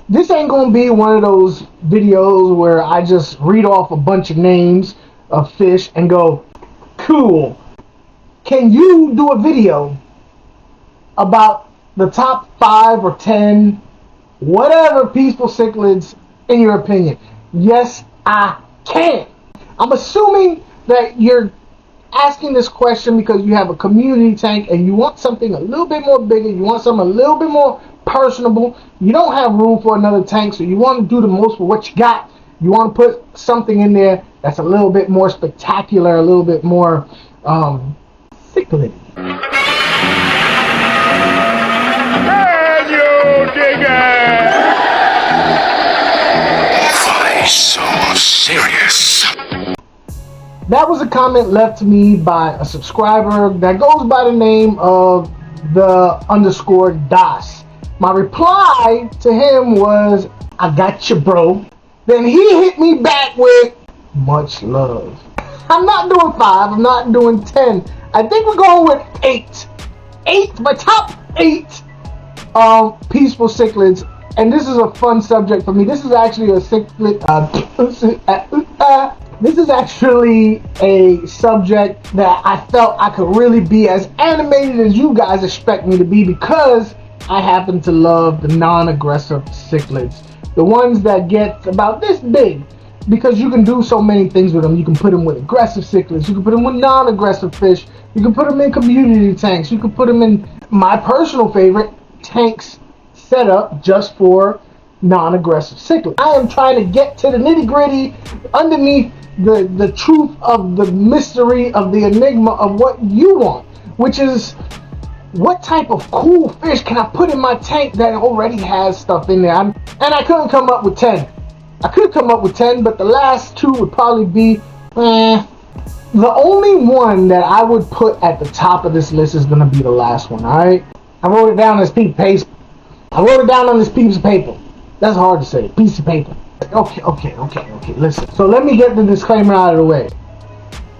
This ain't gonna be one of those videos where I just read off a bunch of names of fish and go, cool. Can you do a video about the top 5 or 10, whatever peaceful cichlids in your opinion? Yes, I can. I'm assuming that you're asking this question because you have a community tank and you want something a little bit more bigger, you want something a little bit more personable, you don't have room for another tank, so you want to do the most with what you got. You want to put something in there that's a little bit more spectacular, a little bit more cichlid. Can you dig it? Why so serious? That was a comment left to me by a subscriber that goes by the name of _Das. My reply to him was, I got you, bro. Then he hit me back with, much love. I'm not doing 5, I'm not doing 10. I think we're going with 8. 8, my top 8 peaceful cichlids. And this is a fun subject for me. This is actually a cichlid. This is actually a subject that I felt I could really be as animated as you guys expect me to be, because I happen to love the non-aggressive cichlids. The ones that get about this big, because you can do so many things with them. You can put them with aggressive cichlids. You can put them with non-aggressive fish. You can put them in community tanks. You can put them in my personal favorite, tanks set up just for non-aggressive cichlids. I am trying to get to the nitty-gritty, underneath the truth of the mystery of the enigma of what you want, which is, what type of cool fish can I put in my tank that already has stuff in there? And I couldn't come up with 10. I could come up with 10, but the last 2 would probably be, The only one that I would put at the top of this list is going to be the last one, alright? I wrote it down on this piece of paper. That's hard to say. Piece of paper. Okay. Listen. So let me get the disclaimer out of the way.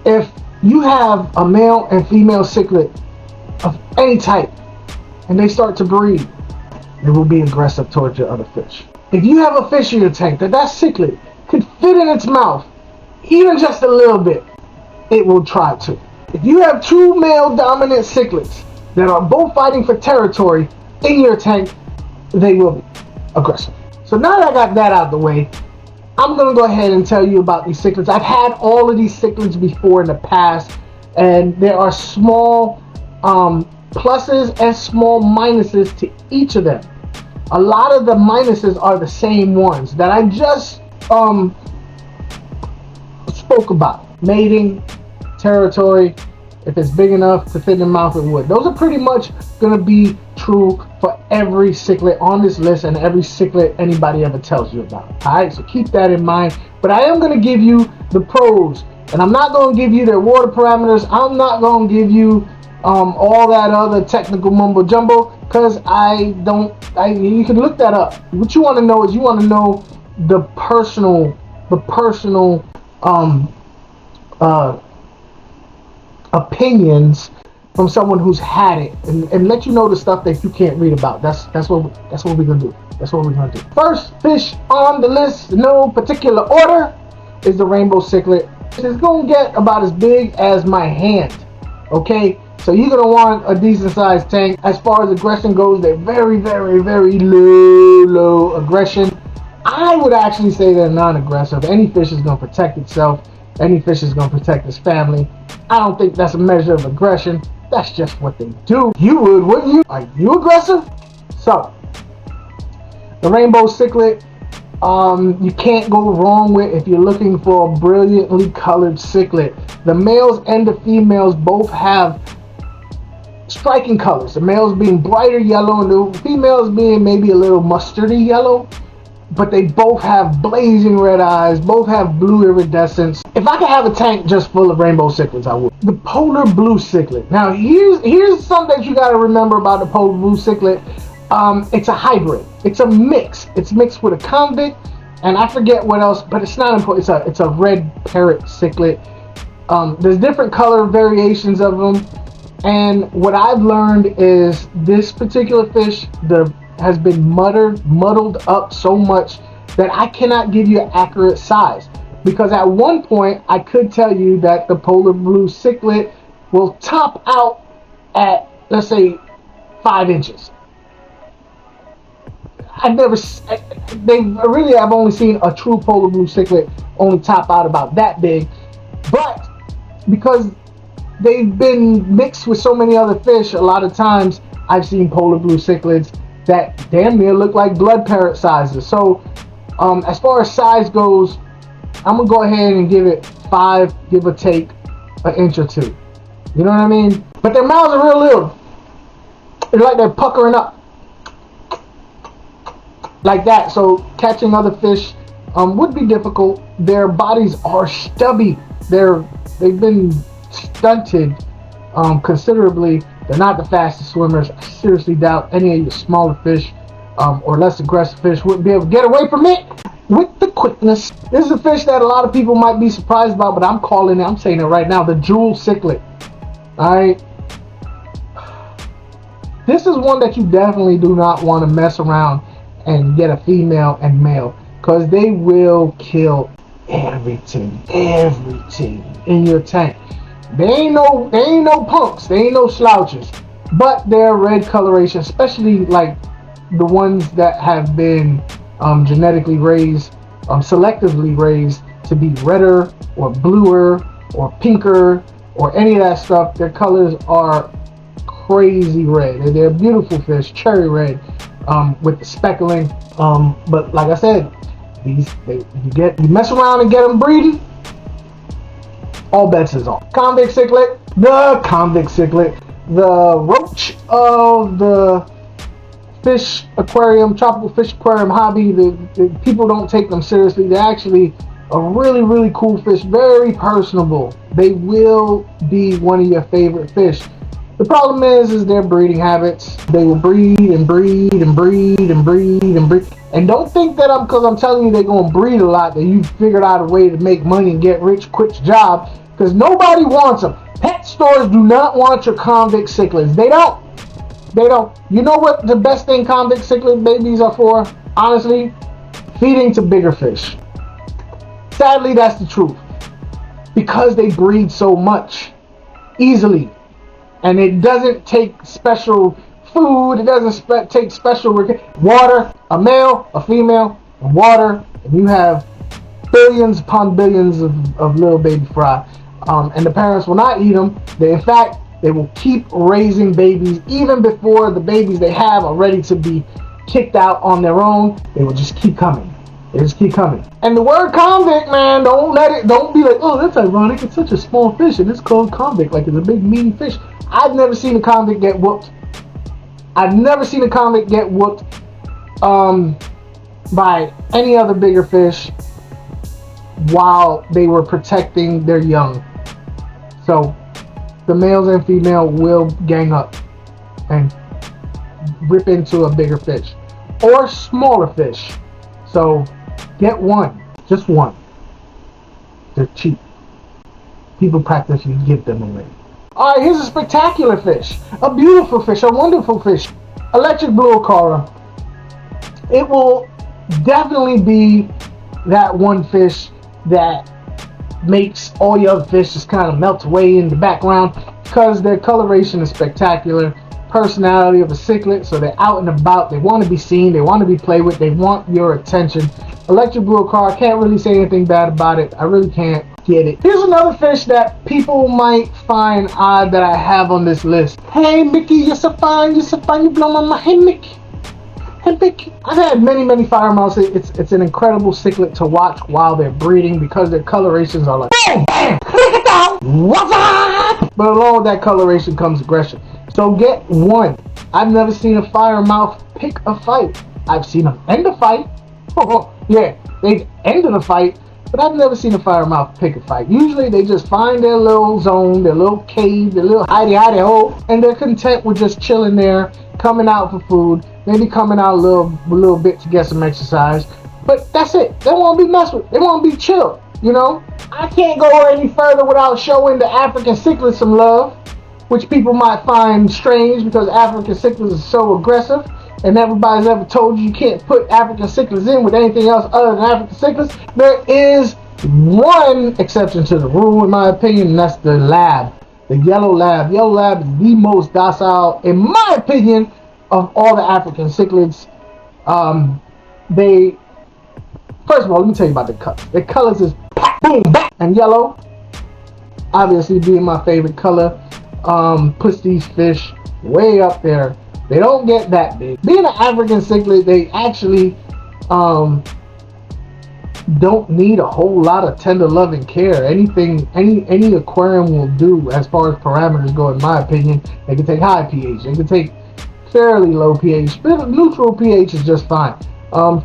If you have a male and female cichlid of any type, and they start to breed, they will be aggressive towards your other fish. If you have a fish in your tank that cichlid could fit in its mouth, even just a little bit, it will try to. If you have 2 male dominant cichlids that are both fighting for territory in your tank, they will be aggressive. So now that I got that out of the way, I'm going to go ahead and tell you about these cichlids. I've had all of these cichlids before in the past, and there are small pluses and small minuses to each of them. A lot of the minuses are the same ones that I just spoke about. Mating, territory, if it's big enough to fit in the mouth, it would. Those are pretty much going to be true for every cichlid on this list and every cichlid anybody ever tells you about. Alright, so keep that in mind. But I am going to give you the pros, and I'm not going to give you their water parameters. I'm not going to give you all that other technical mumbo jumbo, because you can look that up. What you want to know is you want to know the personal opinions from someone who's had it, and let you know the stuff that you can't read about. That's what we're gonna do. First fish on the list, no particular order, is the rainbow cichlid. It's gonna get about as big as my hand. Okay, so you're gonna want a decent sized tank. As far as aggression goes, they're very, very, very low aggression. I would actually say they're non-aggressive. Any fish is gonna protect itself. Any fish is gonna protect its family. I don't think that's a measure of aggression. That's just what they do. You would, wouldn't you? Are you aggressive? So, the rainbow cichlid, you can't go wrong with if you're looking for a brilliantly colored cichlid. The males and the females both have striking colors. The males being brighter yellow and the females being maybe a little mustardy yellow. But they both have blazing red eyes, both have blue iridescence. If I could have a tank just full of rainbow cichlids, I would. The polar blue cichlid. Now, here's something that you got to remember about the polar blue cichlid. It's a hybrid. It's a mix. It's mixed with a convict, and I forget what else, but it's not important. It's a red parrot cichlid. There's different color variations of them, and what I've learned is this particular fish, the has been muddled up so much that I cannot give you an accurate size. Because at one point, I could tell you that the polar blue cichlid will top out at, let's say, 5 inches. I've only seen a true polar blue cichlid only top out about that big. But because they've been mixed with so many other fish, a lot of times I've seen polar blue cichlids that damn near look like blood parrot sizes. So as far as size goes, I'm gonna go ahead and give it 5, give or take an inch or 2. You know what I mean? But their mouths are real little. It's like they're puckering up like that. So catching other fish would be difficult. Their bodies are stubby. They've been stunted considerably. They're not the fastest swimmers. I seriously doubt any of your smaller fish or less aggressive fish wouldn't be able to get away from it with the quickness. This is a fish that a lot of people might be surprised about, but I'm saying it right now, the jewel cichlid. Alright. This is one that you definitely do not want to mess around and get a female and male, because they will kill everything in your tank. They ain't no punks, they ain't no slouches, but their red coloration, especially like the ones that have been genetically raised, selectively raised to be redder or bluer or pinker or any of that stuff, their colors are crazy red. They're beautiful fish, cherry red, with the speckling. But like I said, you mess around and get them breeding, all bets is off. Convict cichlid, the roach of the fish aquarium, tropical fish aquarium hobby. The people don't take them seriously. They're actually a really, really cool fish, very personable. They will be one of your favorite fish. The problem is their breeding habits. They will breed and breed and breed and breed and breed. And don't think that because I'm telling you they're going to breed a lot, that you figured out a way to make money and get rich quick job, because nobody wants them. Pet stores do not want your convict cichlids. They don't. You know what the best thing convict cichlid babies are for? Honestly, feeding to bigger fish. Sadly, that's the truth. Because they breed so much easily. And it doesn't take special food. It doesn't take special water, a male, a female, and water. And you have billions upon billions of little baby fry. And the parents will not eat them. They will keep raising babies even before the babies they have are ready to be kicked out on their own. They will just keep coming. They just keep coming. And the word convict, man, don't be like, oh, that's ironic. It's such a small fish and it's called convict, like it's a big mean fish. I've never seen a convict get whooped. I've never seen a convict get whooped by any other bigger fish while they were protecting their young. So the males and female will gang up and rip into a bigger fish or smaller fish. So get one, just one. They're cheap. People practically give them away. Alright, here's a spectacular fish, a beautiful fish, a wonderful fish, electric blue acara. It will definitely be that one fish that makes all your other fish just kind of melt away in the background, because their coloration is spectacular. Personality of a cichlid, so they're out and about, they want to be seen, they want to be played with, they want your attention. Electric blue acara, can't really say anything bad about it. I really can't get it. Here's another fish that people might find odd that I have on this list. Hey Mickey, you're so fine, you blow my mind. Hey Mickey. I've had many firemouths. It's an incredible cichlid to watch while they're breeding, because their colorations are like bam, bam, what's up? But along with that coloration comes aggression. So get one. I've never seen a firemouth pick a fight. I've seen them end a fight. Yeah, they've ended a fight, but I've never seen a firemouth pick a fight. Usually they just find their little zone, their little cave, their little hidey hole, and they're content with just chilling there, coming out for food, maybe coming out a little bit to get some exercise. But that's it. They won't be messed with. They won't be chill. You know, I can't go any further without showing the African cichlid some love, which people might find strange because African cichlids are so aggressive. and everybody's ever told you can't put African cichlids in with anything else other than African cichlids, there is one exception to the rule, in my opinion, and that's the lab. The yellow lab. Yellow lab is the most docile, in my opinion, of all the African cichlids. First of all, let me tell you about the colors. The colors is boom, back, and yellow, obviously being my favorite color, puts these fish way up there. They don't get that big. Being an African cichlid, they actually don't need a whole lot of tender loving care. Anything, any aquarium will do as far as parameters go, in my opinion. They can take high pH. They can take fairly low pH. Neutral pH is just fine.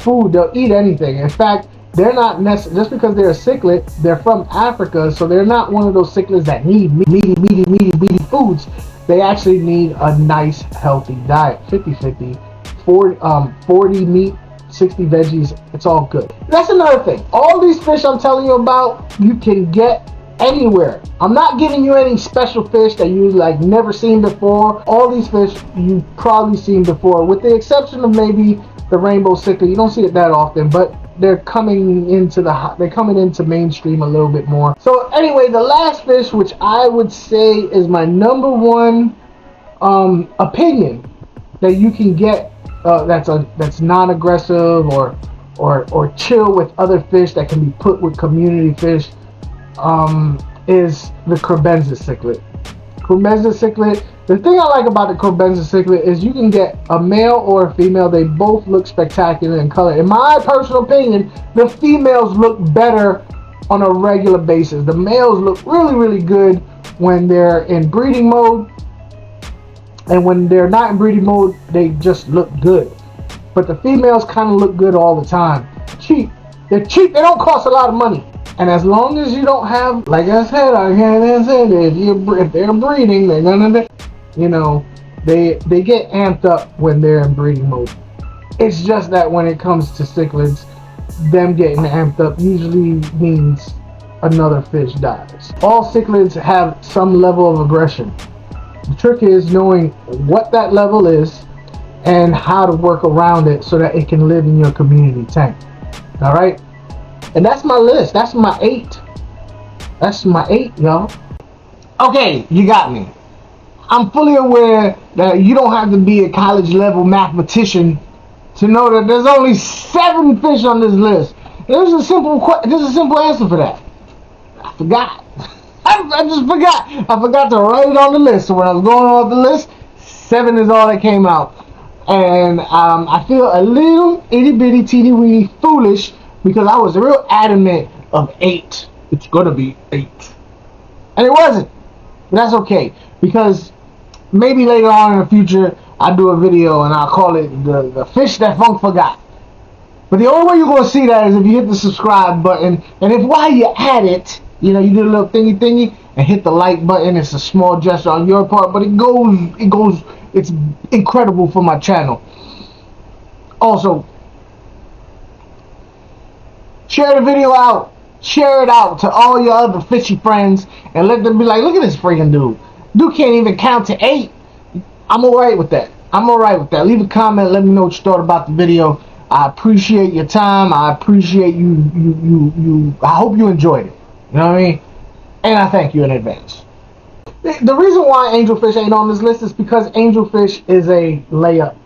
Food, they'll eat anything. In fact, they're not just because they're a cichlid, they're from Africa, so they're not one of those cichlids that need meaty foods. They actually need a nice, healthy diet. 50-50, 40 meat, 60 veggies, it's all good. That's another thing. All these fish I'm telling you about, you can get anywhere. I'm not giving you any special fish that you like never seen before. All these fish you've probably seen before, with the exception of maybe the rainbow cichlid. You don't see it that often, but they're coming into mainstream a little bit more. So anyway, the last fish, which I would say is my number one opinion that you can get, that's non-aggressive or chill with other fish, that can be put with community fish, is the Crebenza cichlid. Crebenza cichlid. The thing I like about the Crebenza cichlid is you can get a male or a female. They both look spectacular in color. In my personal opinion, the females look better on a regular basis. The males look really good when they're in breeding mode, and when they're not in breeding mode, they just look good. But the females kind of look good all the time. Cheap. They're cheap. They don't cost a lot of money. And as long as you don't have, like I said, if they're breeding, they're gonna, they get amped up when they're in breeding mode. It's just that when it comes to cichlids, them getting amped up usually means another fish dies. All cichlids have some level of aggression. The trick is knowing what that level is and how to work around it so that it can live in your community tank. All right? And that's my list. That's my 8. That's my 8, y'all. Okay, you got me. I'm fully aware that you don't have to be a college level mathematician to know that there's only 7 fish on this list. There's a simple answer for that. I forgot. I just forgot. I forgot to write it on the list. So when I was going off the list, 7 is all that came out. And I feel a little itty bitty teeny weeny foolish, because I was real adamant of 8. It's gonna be 8. And it wasn't. But that's okay. Because maybe later on in the future, I'll do a video and I'll call it the fish that Funk forgot. But the only way you're gonna see that is if you hit the subscribe button. And if while you're at it, you do a little thingy and hit the like button. It's a small gesture on your part, but it's incredible for my channel. Also, share the video out. Share it out to all your other fishy friends and let them be like, look at this freaking dude. Dude can't even count to 8. I'm alright with that. Leave a comment. Let me know what you thought about the video. I appreciate your time. I appreciate you. I hope you enjoyed it. You know what I mean? And I thank you in advance. The reason why angelfish ain't on this list is because angelfish is a layup.